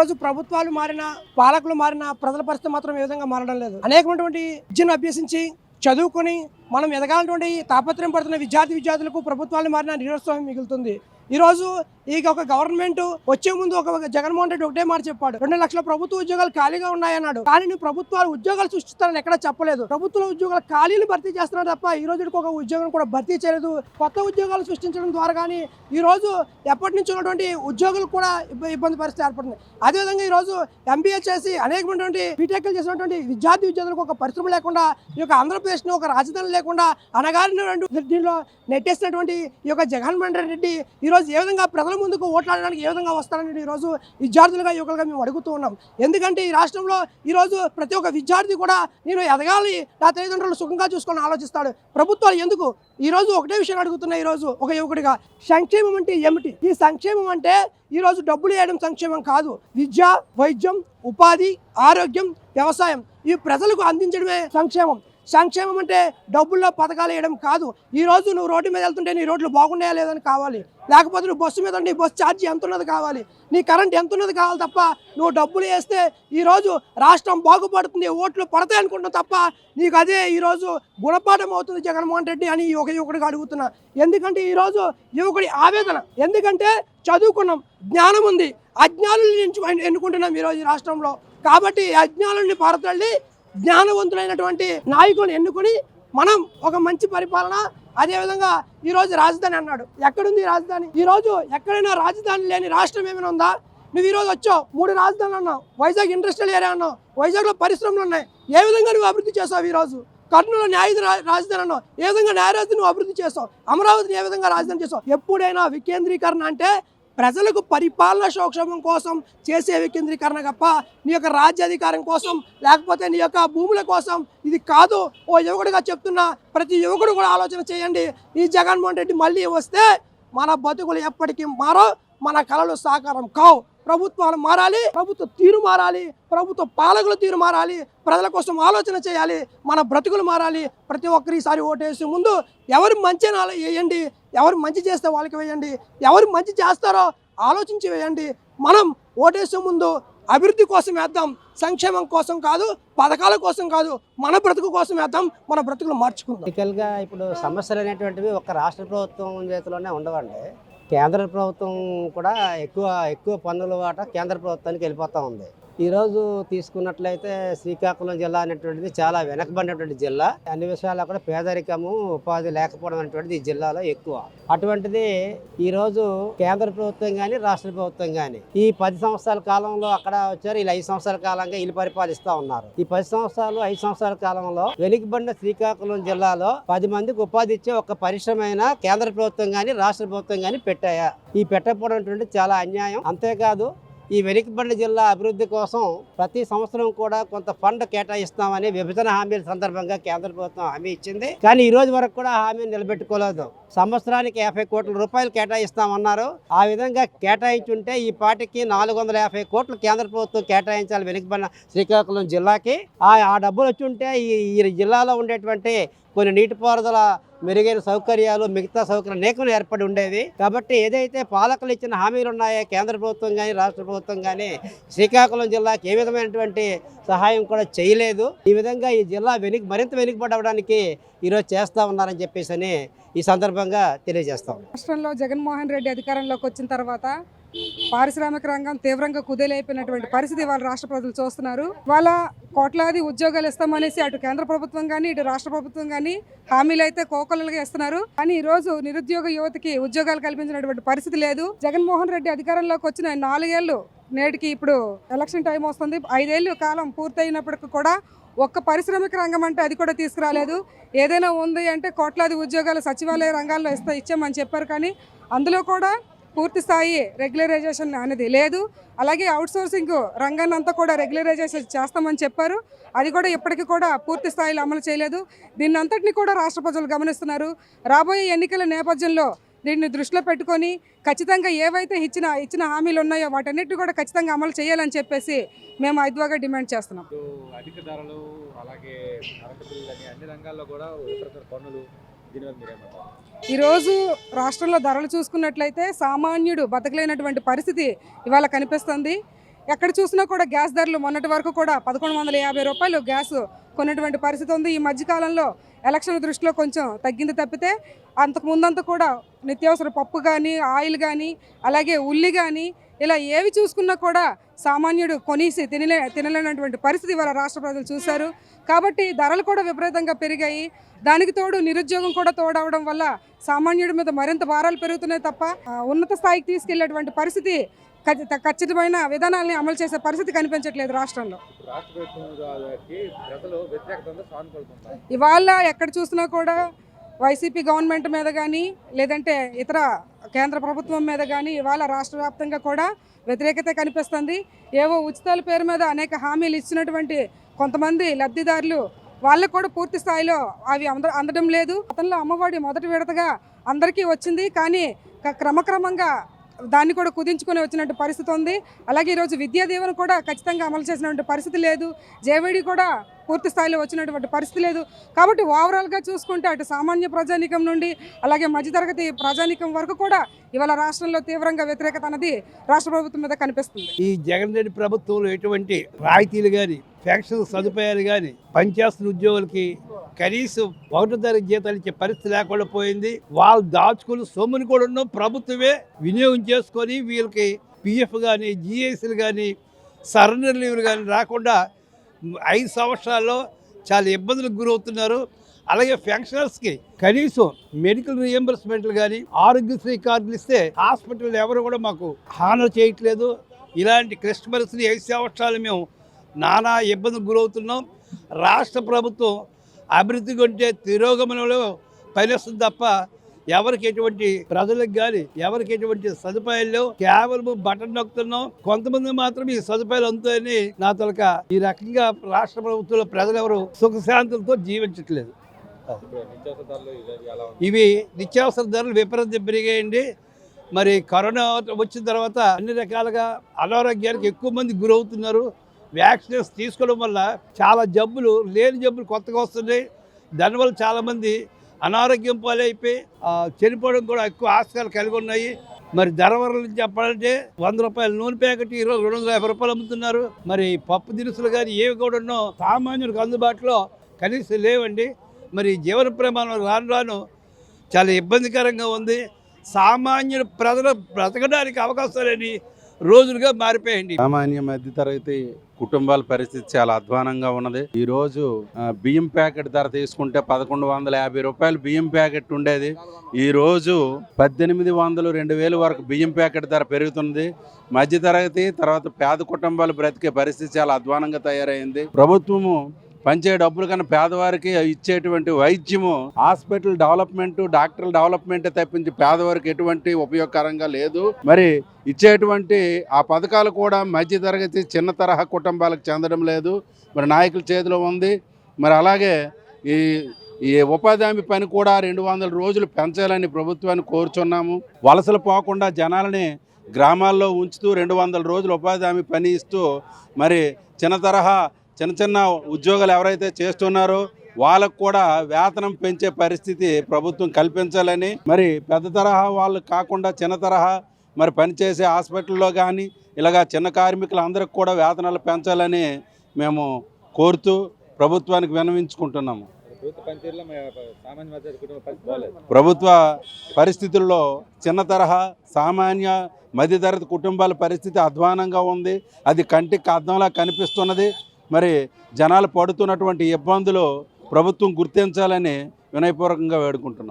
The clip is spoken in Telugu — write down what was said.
రోజు ప్రభుత్వాలు మారినా పాలకులు మారినా ప్రజల పరిస్థితి మాత్రం ఏ విధంగా మారడం లేదు. అనేకమైనటువంటి విద్యను అభ్యసించి చదువుకొని మనం ఎదగాలన్నటువంటి తాపత్రయం పడుతున్న విద్యార్థులకు ప్రభుత్వాలు మారిన నిరుత్సాహం మిగులుతుంది. ఈ రోజు ఒక గవర్నమెంట్ వచ్చే ముందు ఒక జగన్మోహన్ రెడ్డి ఒకటే మాట చెప్పాడు, 2 లక్షల ప్రభుత్వ ఉద్యోగాలు ఖాళీగా ఉన్నాయన్నాడు. కానీ నువ్వు ప్రభుత్వాలు ఉద్యోగాలు సృష్టిస్తారని ఎక్కడ చెప్పలేదు. ప్రభుత్వ ఉద్యోగాల ఖాళీలు భర్తీ చేస్తున్నారు తప్ప ఈ రోజు ఒక ఉద్యోగం కూడా భర్తీ చేయలేదు. కొత్త ఉద్యోగాలు సృష్టించడం ద్వారా కానీ ఈ రోజు ఎప్పటి నుంచి ఉన్నటువంటి ఉద్యోగులు కూడా ఇబ్బంది పరిస్థితి ఏర్పడుతుంది. అదేవిధంగా ఈ రోజు ఎంబీఏ చేసి అనేకమైనటువంటి బీటెక్లు చేసినటువంటి విద్యార్థులకు ఒక పరిశ్రమ లేకుండా ఈ యొక్క ఆంధ్రప్రదేశ్ను ఒక రాజధాని లేకుండా అనగారినటువంటి దీనిలో నెట్టేసినటువంటి ఈ యొక్క జగన్మోహన్ రెడ్డి ఈ రోజు ఏ విధంగా ప్రజల ముందుకు ఓట్లాడడానికి ఏ విధంగా వస్తారని ఈ రోజు విద్యార్థులుగా యువకులుగా మేము అడుగుతూ ఉన్నాం. ఎందుకంటే ఈ రాష్ట్రంలో ఈ రోజు ప్రతి ఒక్క విద్యార్థి కూడా నేను ఎదగాలి, నా తల్లిదండ్రులు సుఖంగా చూసుకొని ఆలోచిస్తాడు. ప్రభుత్వాలు ఎందుకు ఈ రోజు ఒకటే విషయం అడుగుతున్నా. ఈ రోజు ఒక యువకుడిగా సంక్షేమం అంటే ఏమిటి? ఈ సంక్షేమం అంటే ఈ రోజు డబ్బులు వేయడం సంక్షేమం కాదు. విద్య, వైద్యం, ఉపాధి, ఆరోగ్యం, వ్యవసాయం ఈ ప్రజలకు అందించడమే సంక్షేమం. సంక్షేమం అంటే డబ్బుల్లో పథకాలు వేయడం కాదు. ఈ రోజు నువ్వు రోడ్డు మీద వెళ్తుంటే నీ రోడ్లు బాగున్నాయా లేదని కావాలి, లేకపోతే నువ్వు బస్సు మీద నీ బస్సు ఛార్జీ ఎంత ఉన్నది కావాలి, నీ కరెంట్ ఎంత ఉన్నది కావాలి తప్ప నువ్వు డబ్బులు వేస్తే ఈరోజు రాష్ట్రం బాగుపడుతుంది, ఓట్లు పడతాయి అనుకుంటున్నావు తప్ప నీకు అదే ఈరోజు గుణపాఠం అవుతుంది జగన్మోహన్ రెడ్డి అని ఒక యువకుడిగా అడుగుతున్నా. ఎందుకంటే ఈరోజు యువకుడి ఆవేదన, ఎందుకంటే చదువుకున్నాం, జ్ఞానం ఉంది, అజ్ఞానుల్ని ఎన్నుకుంటున్నాం ఈరోజు ఈ రాష్ట్రంలో. కాబట్టి అజ్ఞానుల్ని పారతల్లి జ్ఞానవంతులైనటువంటి నాయకులను ఎన్నుకొని మనం ఒక మంచి పరిపాలన, అదేవిధంగా ఈరోజు రాజధాని అన్నాడు. ఎక్కడుంది రాజధాని? ఈరోజు ఎక్కడైనా రాజధాని లేని రాష్ట్రం ఏమైనా ఉందా? నువ్వు ఈరోజు వచ్చావు 3 రాజధానులు అన్నావు, వైజాగ్ ఇండస్ట్రియల్ ఏరియా అన్నావు, వైజాగ్లో పరిశ్రమలు ఉన్నాయి. ఏ విధంగా నువ్వు అభివృద్ధి చేసావు? ఈరోజు కర్నూలు న్యాయ రాజధాని అన్నావు, ఏ విధంగా న్యాయ రాజధాని నువ్వు అభివృద్ధి చేసావు? అమరావతిని ఏ విధంగా రాజధాని చేసావు? ఎప్పుడైనా వికేంద్రీకరణ అంటే ప్రజలకు పరిపాలన సంక్షేమం కోసం చేసే వికేంద్రీకరణ తప్ప నీ యొక్క రాజ్యాధికారం కోసం లేకపోతే నీ యొక్క భూముల కోసం ఇది కాదు. ఓ యువకుడిగా చెప్తున్నా, ప్రతి యువకుడు కూడా ఆలోచన చేయండి. ఈ జగన్మోహన్ రెడ్డి మళ్ళీ వస్తే మన బతుకులు ఎప్పటికీ మారో, మన కళలు సాకారం కావు. ప్రభుత్వాలు మారాలి, ప్రభుత్వ తీరు మారాలి, ప్రభుత్వ పాలకుల తీరు మారాలి, ప్రజల కోసం ఆలోచన చేయాలి, మన బ్రతుకులు మారాలి. ప్రతి ఒక్కరు ఈసారి ఓటేసే ముందు ఎవరు మంచి వేయండి, ఎవరు మంచి చేస్తే వాళ్ళకి వేయండి, ఎవరు మంచి చేస్తారో ఆలోచించి వేయండి. మనం ఓటేసే ముందు అభివృద్ధి కోసం వేద్దాం, సంక్షేమం కోసం కాదు, పథకాల కోసం కాదు, మన బ్రతుకు కోసం వేద్దాం, మన బ్రతుకులు మార్చుకుందాం. పొలిటికల్గా ఇప్పుడు సమస్యలు అనేటువంటివి ఒక రాష్ట్ర ప్రభుత్వం చేతిలోనే ఉండవండి. కేంద్ర ప్రభుత్వం కూడా ఎక్కువ పన్నుల వాటా కేంద్ర ప్రభుత్వానికి వెళ్ళిపోతూ ఉంది. ఈరోజు తీసుకున్నట్లయితే శ్రీకాకుళం జిల్లా అనేటువంటిది చాలా వెనకబడినటువంటి జిల్లా. అన్ని విషయాల్లో కూడా పేదరికము, ఉపాధి లేకపోవడం అనేటువంటిది ఈ జిల్లాలో ఎక్కువ. అటువంటిది ఈరోజు కేంద్ర ప్రభుత్వం కానీ రాష్ట్ర ప్రభుత్వం కానీ ఈ 10 సంవత్సరాల కాలంలో అక్కడ వచ్చారు, ఇలా 5 సంవత్సరాల కాలంగా వీళ్ళు పరిపాలిస్తూ ఉన్నారు. ఈ 10 సంవత్సరాలు 5 సంవత్సరాల కాలంలో వెనుకబడిన శ్రీకాకుళం జిల్లాలో 10 మందికి ఉపాధి ఇచ్చే ఒక పరిశ్రమ అయినా కేంద్ర ప్రభుత్వం కానీ రాష్ట్ర ప్రభుత్వం కానీ పెట్టాయా? ఈ పెట్టకపోవడం అనేటువంటి చాలా అన్యాయం. అంతేకాదు ఈ వెనుకబడిన జిల్లా అభివృద్ధి కోసం ప్రతి సంవత్సరం కూడా కొంత ఫండ్ కేటాయిస్తామని విభజన హామీల సందర్భంగా కేంద్ర ప్రభుత్వం హామీ ఇచ్చింది. కానీ ఈ రోజు వరకు కూడా హామీని నిలబెట్టుకోలేదు. సంవత్సరానికి 50 కోట్ల రూపాయలు కేటాయిస్తామన్నారు. ఆ విధంగా కేటాయించుంటే ఈ పార్టీకి 450 కోట్లు కేంద్ర ప్రభుత్వం కేటాయించాలి వెనుకబడిన శ్రీకాకుళం జిల్లాకి. ఆ డబ్బులు వచ్చి ఉంటే ఈ జిల్లాలో ఉండేటువంటి కొన్ని నీటిపారుదల మెరుగైన సౌకర్యాలు, మిగతా సౌకర్యాలు అనేకం ఏర్పడి ఉండేవి. కాబట్టి ఏదైతే పాలకులు ఇచ్చిన హామీలు ఉన్నాయో కేంద్ర ప్రభుత్వం కానీ రాష్ట్ర ప్రభుత్వం కానీ శ్రీకాకుళం జిల్లాకి ఏ విధమైనటువంటి సహాయం కూడా చేయలేదు. ఈ విధంగా ఈ జిల్లా మరింత వెనుకబడడానికి ఈరోజు చేస్తూ ఉన్నారని చెప్పేసి ఈ సందర్భంగా తెలియజేస్తాం. రాష్ట్రంలో జగన్మోహన్ రెడ్డి అధికారంలోకి వచ్చిన తర్వాత పారిశ్రామిక రంగం తీవ్రంగా కుదేలైపోయినటువంటి పరిస్థితి వాళ్ళ రాష్ట్ర ప్రజలు చూస్తున్నారు. వాళ్ళ కోట్లాది ఉద్యోగాలు ఇస్తామనేసి అటు కేంద్ర ప్రభుత్వం కానీ ఇటు రాష్ట్ర ప్రభుత్వం కానీ హామీలు అయితే కోకొల్లలుగా ఇస్తున్నారు. కానీ ఈ రోజు నిరుద్యోగ యువతకి ఉద్యోగాలు కల్పించినటువంటి పరిస్థితి లేదు. జగన్మోహన్ రెడ్డి అధికారంలోకి వచ్చిన 4 ఏళ్ళు నేటికి ఇప్పుడు ఎలక్షన్ టైం వస్తుంది. 5 ఏళ్ళు కాలం పూర్తయినప్పటికీ కూడా ఒక్క పారిశ్రామిక రంగం అంటే అది కూడా తీసుకురాలేదు. ఏదైనా ఉంది అంటే కోట్లాది ఉద్యోగాలు సచివాలయ రంగాల్లో ఇచ్చామని చెప్పారు. కానీ అందులో కూడా పూర్తి స్థాయి రెగ్యులరైజేషన్ అనేది లేదు. అలాగే అవుట్సోర్సింగ్ రంగాన్ని అంతా కూడా రెగ్యులరైజేషన్ చేస్తామని చెప్పారు. అది కూడా ఇప్పటికీ కూడా పూర్తి స్థాయిలో అమలు చేయలేదు. దీన్ని అంతటినీ కూడా రాష్ట్ర ప్రజలు గమనిస్తున్నారు. రాబోయే ఎన్నికల నేపథ్యంలో దీన్ని దృష్టిలో పెట్టుకొని ఖచ్చితంగా ఏవైతే ఇచ్చిన హామీలు ఉన్నాయో వాటన్నిటిని కూడా ఖచ్చితంగా అమలు చేయాలని చెప్పేసి మేము ఐద్వాగా డిమాండ్ చేస్తున్నాం. అధిక ధరలు, అలాగే అన్ని రంగాల్లో కూడా పన్నులు, ఈరోజు రాష్ట్రంలో ధరలు చూసుకున్నట్లయితే సామాన్యుడు బతకలేనటువంటి పరిస్థితి ఇవాళ కనిపిస్తుంది. ఎక్కడ చూసినా కూడా గ్యాస్ ధరలు మొన్నటి వరకు కూడా 1150 రూపాయలు గ్యాస్ కొన్నటువంటి పరిస్థితి ఉంది. ఈ మధ్యకాలంలో ఎలక్షన్ దృష్టిలో కొంచెం తగ్గింది తప్పితే అంతకు ముందంతా కూడా నిత్యావసర పప్పు కానీ, ఆయిల్ కానీ, అలాగే ఉల్లి కానీ ఇలా ఏవి చూసుకున్నా కూడా సామాన్యుడు కొనేసి తినలేనటువంటి పరిస్థితి ఇవాళ రాష్ట్ర ప్రజలు చూశారు. కాబట్టి ధరలు కూడా విపరీతంగా పెరిగాయి. దానికి తోడు నిరుద్యోగం కూడా తోడవడం వల్ల సామాన్యుడి మీద మరింత భారాలు పెరుగుతున్నాయి తప్ప ఉన్నత స్థాయికి తీసుకెళ్లేటువంటి పరిస్థితి, ఖచ్చితమైన విధానాలని అమలు చేసే పరిస్థితి కనిపించట్లేదు రాష్ట్రంలో. ఇవాళ ఎక్కడ చూసినా కూడా వైసీపీ గవర్నమెంట్ మీద కానీ లేదంటే ఇతర కేంద్ర ప్రభుత్వం మీద కానీ ఇవాళ రాష్ట్ర వ్యాప్తంగా కూడా వ్యతిరేకత కనిపిస్తుంది. ఏవో ఉచితాల పేరు మీద అనేక హామీలు ఇచ్చినటువంటి కొంతమంది లబ్ధిదారులు వాళ్ళకు కూడా పూర్తి స్థాయిలో అవి అందడం లేదు. గతంలో అమ్మఒడి మొదటి విడతగా అందరికీ వచ్చింది, కానీ క్రమక్రమంగా దాన్ని కూడా కుదించుకొని వచ్చినట్టు పరిస్థితి ఉంది. అలాగే ఈరోజు విద్యా దీవెన కూడా ఖచ్చితంగా అమలు చేసినటువంటి పరిస్థితి లేదు. జేవీడీ కూడా పూర్తి స్థాయిలో వచ్చినటువంటి పరిస్థితి లేదు. కాబట్టి ఓవరాల్గా చూసుకుంటే అటు సామాన్య ప్రజానీకం నుండి అలాగే మధ్యతరగతి ప్రజానీకం వరకు కూడా ఇవాళ రాష్ట్రంలో తీవ్రంగా వ్యతిరేకత అనేది రాష్ట్ర ప్రభుత్వం మీద కనిపిస్తుంది. ఈ జగన్ రెడ్డి ప్రభుత్వంలో ఎటువంటి రాయితీలు కానీ, పెన్షన్ సదుపాయాలు కానీ, పనిచేస్తున్న ఉద్యోగులకి కనీసం 1వ తారీఖు జీతాలు ఇచ్చే పరిస్థితి లేకుండా పోయింది. వాళ్ళు దాచుకుని సొమ్ముని కూడా ప్రభుత్వమే వినియోగం చేసుకొని వీళ్ళకి పిఎఫ్ కానీ, జిఎస్లు కానీ, సరెండర్ లీవ్లు కానీ రాకుండా 5 సంవత్సరాల్లో చాలా ఇబ్బందులకు గురవుతున్నారు. అలాగే పెన్షనర్స్కి కనీసం మెడికల్ రియంబర్స్మెంట్లు కానీ, ఆరోగ్యశ్రీ కార్డులు ఇస్తే హాస్పిటల్ ఎవరు కూడా మాకు హానర్ చేయట్లేదు. ఇలాంటి క్లిష్ట పరిస్థితి 5 సంవత్సరాలు మేము నానా ఇబ్బందులకు గురవుతున్నాం. రాష్ట్ర ప్రభుత్వం అభివృద్ధి కొంటే తిరోగమనంలో పనిస్తుంది తప్ప ఎవరికి ఎటువంటి ప్రజలకు కానీ ఎవరికి ఎటువంటి సదుపాయాలు కేవలం బటన్ నొక్కుతున్నాం. కొంతమంది మాత్రం ఈ సదుపాయాలు అందుతాయని నా తొలక. ఈ రకంగా రాష్ట్ర ప్రభుత్వంలో ప్రజలు ఎవరు సుఖశాంతులతో జీవించట్లేదు. ఇవి నిత్యావసర ధరలు విపరీతం పెరిగాయండి. మరి కరోనా వచ్చిన తర్వాత అన్ని రకాలుగా అనారోగ్యానికి ఎక్కువ మంది గురవుతున్నారు. వ్యాక్సిన్స్ తీసుకోవడం వల్ల చాలా జబ్బులు, లేని జబ్బులు కొత్తగా వస్తున్నాయి. దానివల్ల చాలామంది అనారోగ్యం పాలైపోయి చనిపోవడం కూడా ఎక్కువ ఆస్కారాలు కలిగి ఉన్నాయి. మరి ధర వరలు చెప్పాలంటే 100 రూపాయల నూనె ప్యాకెట్ ఈరోజు 250 రూపాయలు అమ్ముతున్నారు. మరి పప్పు దినుసులు కానీ ఏవి కూడా సామాన్యులకు అందుబాటులో కనీసం లేవండి. మరి జీవన ప్రమాణం రాను రాను చాలా ఇబ్బందికరంగా ఉంది. సామాన్యుడు ప్రజలు బ్రతకడానికి అవకాశాలని రోజులుగా మారిపోయండి. సామాన్య మధ్యతరగతి కుటుంబాల పరిస్థితి చాలా అధ్వానంగా ఉన్నది. ఈ రోజు బియ్యం ప్యాకెట్ ధర తీసుకుంటే 1150 రూపాయలు బియ్యం ప్యాకెట్ ఉండేది. ఈ రోజు 1800, 2000 వరకు బియ్యం ప్యాకెట్ ధర పెరుగుతుంది. మధ్యతరగతి తర్వాత పేద కుటుంబాలు బ్రతికే పరిస్థితి చాలా అధ్వానంగా తయారైంది. ప్రభుత్వము పంచే డబ్బులు కన్నా పేదవారికి ఇచ్చేటువంటి వైద్యము, హాస్పిటల్ డెవలప్మెంట్, డాక్టర్ల డెవలప్మెంట్ తప్పించి పేదవారికి ఎటువంటి ఉపయోగకరంగా లేదు. మరి ఇచ్చేటువంటి ఆ పథకాలు కూడా మధ్యతరగతి చిన్న తరహా కుటుంబాలకు చెందడం లేదు. మరి నాయకుల చేతిలో ఉంది. మరి అలాగే ఈ ఉపాధి హామీ పని కూడా 200 రోజులు పెంచాలని ప్రభుత్వాన్ని కోరుచున్నాము. వలసలు పోకుండా జనాలని గ్రామాల్లో ఉంచుతూ 200 రోజులు ఉపాధి హామీ పని ఇస్తూ మరి చిన్న ఉద్యోగాలు ఎవరైతే చేస్తున్నారో వాళ్ళకు కూడా వేతనం పెంచే పరిస్థితి ప్రభుత్వం కల్పించాలని, మరి పెద్ద తరహా వాళ్ళు కాకుండా చిన్న తరహా మరి పనిచేసే హాస్పిటల్లో కానీ ఇలాగా చిన్న కార్మికులందరికీ కూడా వేతనాలు పెంచాలని మేము కోరుతూ ప్రభుత్వానికి విన్నవించుకుంటున్నాము. ప్రభుత్వ పరిస్థితుల్లో చిన్న తరహా సామాన్య మధ్యతరగతి కుటుంబాల పరిస్థితి అధ్వానంగా ఉంది. అది కంటికి అద్దంలా కనిపిస్తున్నది. మరి జనాలు పడుతున్నటువంటి ఇబ్బందులు ప్రభుత్వం గుర్తించాలని వినయపూర్వకంగా వేడుకుంటున్నాం.